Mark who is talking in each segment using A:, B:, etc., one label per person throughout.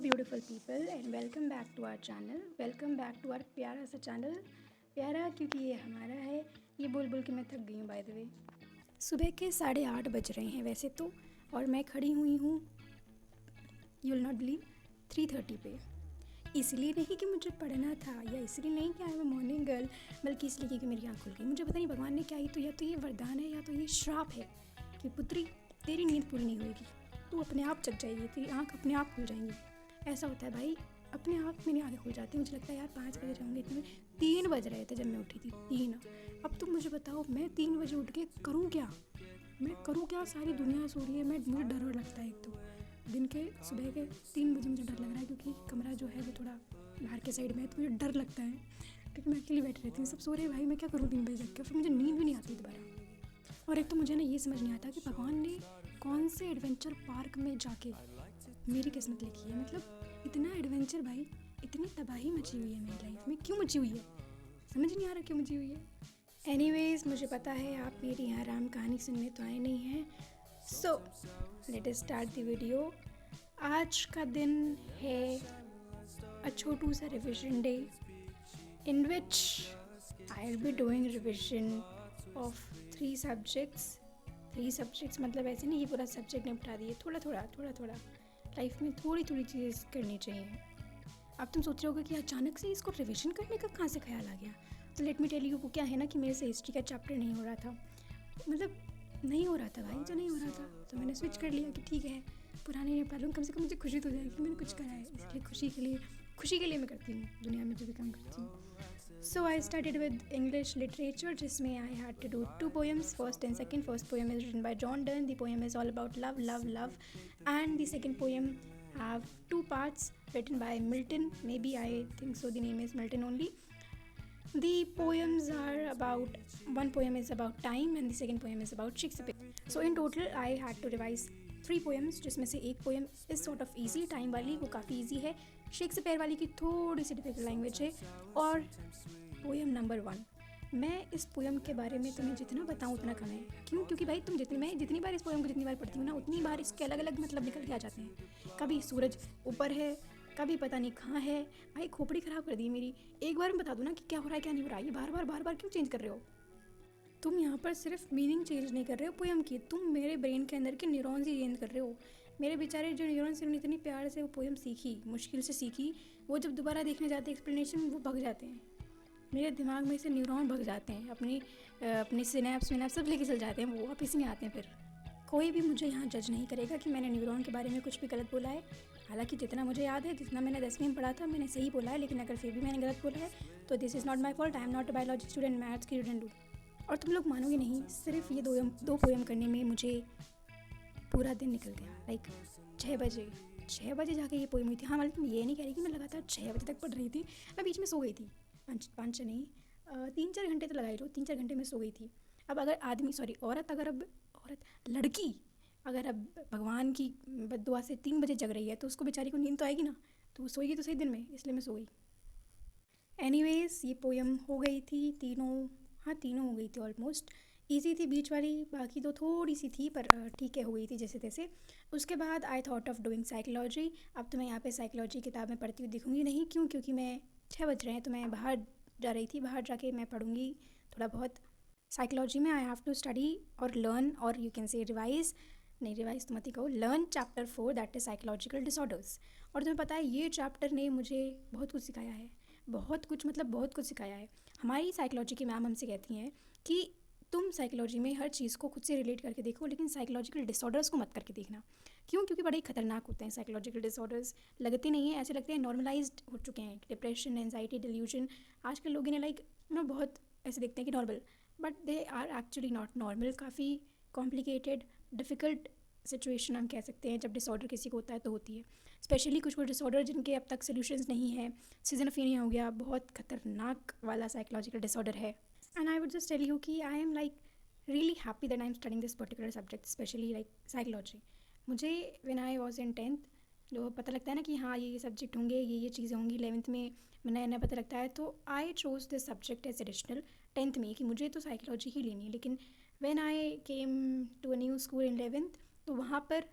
A: Beautiful people and welcome back to our channel. Welcome back to our प्यारा सा channel. प्यारा क्योंकि ये हमारा है। ये बोल बोल के मैं थक गई हूँ बाय द वे। सुबह के 8:30 बज रहे हैं वैसे तो, और मैं खड़ी हुई हूँ, यू विल नॉट बिलीव, 3:30 पे। इसलिए नहीं कि मुझे पढ़ना था, या इसलिए नहीं कि I am a morning girl, बल्कि इसलिए कि मेरी आँख खुल गई। मुझे पता नहीं भगवान ने क्या ही, तो या तो ये वरदान है या तो ये श्राप है कि पुत्री तेरी नींद पूरी नहीं होगी, तू अपने आप जग जाएगी, तेरी आँख अपने आप खुल जाएंगी। ऐसा होता है भाई, अपने आप मेरी आँखें खुल जाती हैं। मुझे लगता है यार 5 बजे जाऊँगे, इतने 3 बज रहे थे जब मैं उठी थी, 3। अब तुम मुझे बताओ मैं 3 बजे उठ के करूँ क्या? मैं करूँ क्या? सारी दुनिया सो रही है, मुझे डर लगता है। एक तो दिन के सुबह के 3 बजे मुझे डर लग रहा है, क्योंकि कमरा जो है वो थोड़ा बाहर के साइड में है, तो मुझे डर लगता है क्योंकि मैं अकेली बैठी रहती हूँ, सब सो रहे हैं। भाई मैं क्या करूँ 3 बजे जग के? फिर मुझे नींद भी नहीं आती दोबारा। और एक तो मुझे ना ये समझ नहीं आता कि भगवान ने कौन से एडवेंचर पार्क में जाके मेरी किस्मत लिखी है। मतलब इतना एडवेंचर भाई, इतनी तबाही मची हुई है मेरी लाइफ में, क्यों मची हुई है समझ नहीं आ रहा क्यों मची हुई है। एनीवेज, मुझे पता है आप मेरी यहाँ आराम कहानी सुनने तो आए नहीं हैं, so let us start the video. आज का दिन है अ छोटू सा revision day in which I'll be doing revision of 3 subjects। 3 subjects मतलब ऐसे नहीं कि पूरा सब्जेक्ट निपटा दिए, थोड़ा थोड़ा लाइफ में थोड़ी थोड़ी चीज़ करनी चाहिए। अब तुम सोच रहे होगे कि अचानक से इसको रिविजन करने का कहाँ से ख्याल आ गया। तो लेट मी टेल यू, वो क्या है ना कि मेरे से हिस्ट्री का चैप्टर नहीं हो रहा था, मतलब नहीं हो रहा था भाई, जो नहीं हो रहा था तो मैंने स्विच कर लिया कि ठीक है पुराने निपटा लूँ, कम से कम मुझे खुशी तो जाएगी कि मैंने कुछ करा है। इसलिए खुशी के लिए मैं करती हूँ दुनिया में जो भी काम करती हूँ। So I started with English literature, जिसमें I had to do 2 poems, first and second. First poem is written by John Donne, the poem is all about love love love, and the second poem have 2 parts written by Milton. Maybe I think so, the name is Milton only. The poems are about, one poem is about time and the second poem is about Shakespeare. So in total I had to revise 3 poems, जिसमें से एक poem is sort of easy, time वाली वो काफ़ी easy है, Shakespeare वाली की थोड़ी सी डिफिकल्ट लैंग्वेज है, और poem number 1। मैं इस पोएम के बारे में तुम्हें जितना बताऊँ उतना कम है। क्यों? क्योंकि भाई मैं जितनी बार इस पोएम को जितनी बार पढ़ती हूँ ना, उतनी बार इसके अलग अलग मतलब निकल के आ जाते हैं। कभी सूरज ऊपर है, कभी पता नहीं कहाँ है। भाई खोपड़ी ख़राब कर दी मेरी। एक बार मैं बता दूँ ना कि क्या हो रहा है क्या नहीं हो रहा है, ये बार बार क्यों चेंज कर रहे हो? तुम यहाँ पर सिर्फ मीनिंग चेंज नहीं कर रहे हो पोएम की, तुम मेरे ब्रेन के अंदर के न्यूरॉन्स ही चेंज कर रहे हो। मेरे बेचारे जो न्यूरॉन्स ने इतनी प्यार से वो पोएम सीखी, मुश्किल से सीखी, वो जब दोबारा देखने जाते एक्सप्लेनेशन वो भग जाते हैं। मेरे दिमाग में से न्यूरॉन भग जाते हैं, अपनी सिनेप्स सब लेके चल जाते हैं, वो वापस नहीं आते हैं फिर। कोई भी मुझे यहाँ जज नहीं करेगा कि मैंने न्यूरॉन के बारे में कुछ भी गलत बोला है। हालांकि जितना मुझे याद है, जितना मैंने 10वीं में पढ़ा था, मैंने सही बोला है, लेकिन अगर फिर भी मैंने गलत बोला है तो this is not my fault. I am not a biology student, maths की स्टूडेंट हूँ। और तुम लोग मानोगे नहीं, सिर्फ ये दो पोएम करने में मुझे पूरा दिन निकल गया। लाइक 6 बजे जाके ये पोएम हुई थी। हाँ, मतलब तुम ये नहीं कह रही कि मैं लगातार 6 बजे तक पढ़ रही थी, मैं बीच में सो गई थी। 5 नहीं, 3-4 घंटे तो लगा ही लो, 3-4 घंटे में सो गई थी। अब अगर लड़की अगर अब भगवान की बद्दुआ से 3 बजे जग रही है तो उसको बेचारी को नींद तो आएगी ना, तो वो सोएगी तो सही दिन में, इसलिए मैं सो गई। एनीवेज, ये पोएम हो गई थी तीनों हो गई थी ऑलमोस्ट। ईजी थी बीच वाली, बाकी तो थोड़ी सी थी, पर ठीक है हो गई थी जैसे तैसे। उसके बाद I thought of doing psychology. अब तो मैं यहाँ पे साइकोलॉजी किताब में पढ़ती हुई दिखूंगी नहीं, क्यों? क्योंकि मैं 6 बज रहे हैं तो मैं बाहर जा रही थी, बाहर जाके मैं पढ़ूंगी थोड़ा बहुत। साइकोलॉजी में आई हैव टू स्टडी और लर्न, और यू कैन से रिवाइज, नहीं रिवाइज तो मत ही कहो, learn chapter 4 that is psychological disorders. और तुम्हें पता है ये चैप्टर ने मुझे बहुत कुछ सिखाया है, बहुत कुछ सिखाया है। हमारी साइकोलॉजी की मैम हमसे कहती हैं कि तुम साइकोलॉजी में हर चीज़ को खुद से रिलेट करके देखो, लेकिन साइकोलॉजिकल डिसऑर्डर्स को मत करके देखना। क्यों? क्योंकि बड़े खतरनाक होते हैं साइकोलॉजिकल डिसऑर्डर्स। लगते नहीं हैं, ऐसे लगते हैं नॉर्मलाइज्ड हो चुके हैं। डिप्रेशन, एंजाइटी, डिल्यूजन, आजकल लोग इन्हें बहुत ऐसे देखते हैं कि normal, but they are actually not normal. काफ़ी कॉम्प्लिकेटेड, डिफ़िकल्ट सिचुएशन हम कह सकते हैं जब डिसऑर्डर किसी को होता है तो होती है। स्पेशली कुछ डिसऑर्डर जिनके अब तक सोल्यूशंस नहीं है। सिज़ोफ्रेनिया हो गया, बहुत खतरनाक वाला साइकोलॉजिकल डिसऑर्डर है। And I would just tell you कि I am like really happy that I am studying this particular subject, specially like psychology. मुझे when I was in 10th जो पता लगता है ना कि हाँ ये सब्जेक्ट होंगे, ये चीज़ें होंगी, 11th में नया नया पता लगता है, तो I chose this subject as additional 10th में कि मुझे तो साइकोलॉजी ही लेनी है। लेकिन when I came to a new school in 11th, तो वहाँ पर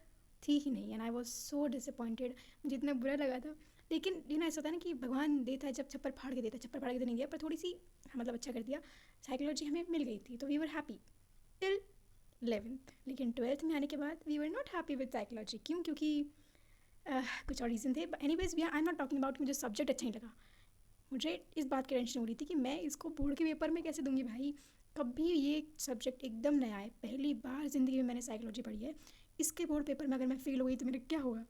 A: थी ही नहीं, and I was so disappointed. मुझे इतना बुरा लगा था। लेकिन ऐसा होता है ना कि भगवान देता है जब छप्पर फाड़ के देता है, छप्पर फाड़ के तो नहीं दिया पर थोड़ी सी मतलब अच्छा कर दिया। साइकोलॉजी हमें मिल गई थी तो we were happy till 11th। लेकिन 12th में आने के बाद we were not happy with psychology. क्यों? क्योंकि कुछ और रीज़न थे। Anyways we I am not talking about मुझे सब्जेक्ट अच्छा नहीं लगा। मुझे इस बात की टेंशन हो रही थी कि मैं इसको बोर्ड के पेपर में कैसे दूंगी भाई। कभी ये सब्जेक्ट एकदम नया है, पहली बार ज़िंदगी में मैंने साइकोलॉजी पढ़ी है। इसके बोर्ड पेपर में अगर मैं फेल हो गई तो मेरा क्या होगा।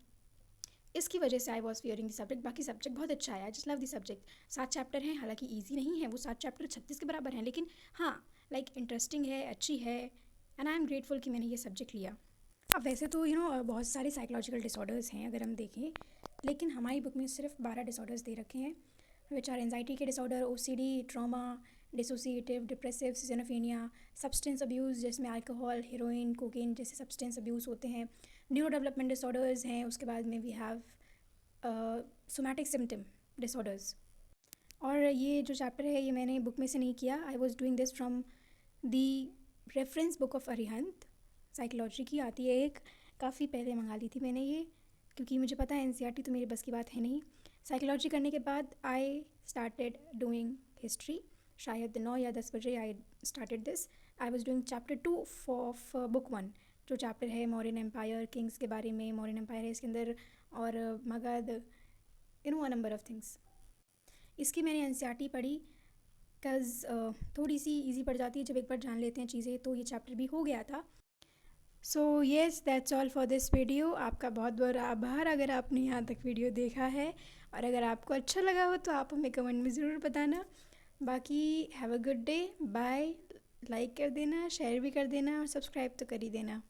A: इसकी वजह से I was fearing the subject. बाकी सब्जेक्ट बहुत अच्छा है, I just love the subject. 7 chapter हैं, हालांकि ईजी नहीं है वो 7 चैप्टर 36 के बराबर हैं, लेकिन हाँ लाइक इंटरेस्टिंग है, अच्छी है, एंड आई एम ग्रेटफुल कि मैंने ये सब्जेक्ट लिया। अब वैसे तो बहुत सारे साइकोलॉजिकल डिसऑर्डर्स हैं अगर हम देखें, लेकिन हमारी बुक में सिर्फ 12 डिसऑर्डर्स दे रखे हैं, विच आर एंजाइटी के disorder, OCD, trauma, dissociative, depressive, schizophrenia, substance abuse जिसमें अल्कोहल, हेरोइन, कोकेन जैसे सब्सटेंस अब्यूज़ होते हैं, न्यूरो डेवलपमेंट डिसऑर्डर्स हैं, उसके बाद में we have somatic symptom disorders. और ये जो चैप्टर है ये मैंने बुक में से नहीं किया, I was doing this from the reference book of Arihant. Psychology की आती है एक, काफ़ी पहले मंगा ली थी मैंने ये, क्योंकि मुझे पता है एनसीईआरटी तो मेरे बस की बात है नहीं। साइकोलॉजी करने के बाद आई स्टार्टेड डूइंग हिस्ट्री, शायद 9 या 10 बजे I started this. I was doing chapter 2 of book 1, जो चैप्टर है मौर्यन एम्पायर, किंग्स के बारे में। मौर्यन एम्पायर है इसके अंदर, और Magadh, a number of things. इसकी मैंने एनसीईआरटी पढ़ी बिकॉज़ थोड़ी सी इजी पड़ जाती है जब एक बार जान लेते हैं चीज़ें, तो ये चैप्टर भी हो गया था। So yes, that's all for this video. आपका बहुत बहुत आभार अगर आपने यहाँ तक वीडियो देखा है, और अगर आपको अच्छा लगा हो तो आप हमें कमेंट में ज़रूर बताना। बाकी have a good day, bye. Like कर देना, शेयर भी कर देना, और सब्सक्राइब तो कर ही देना।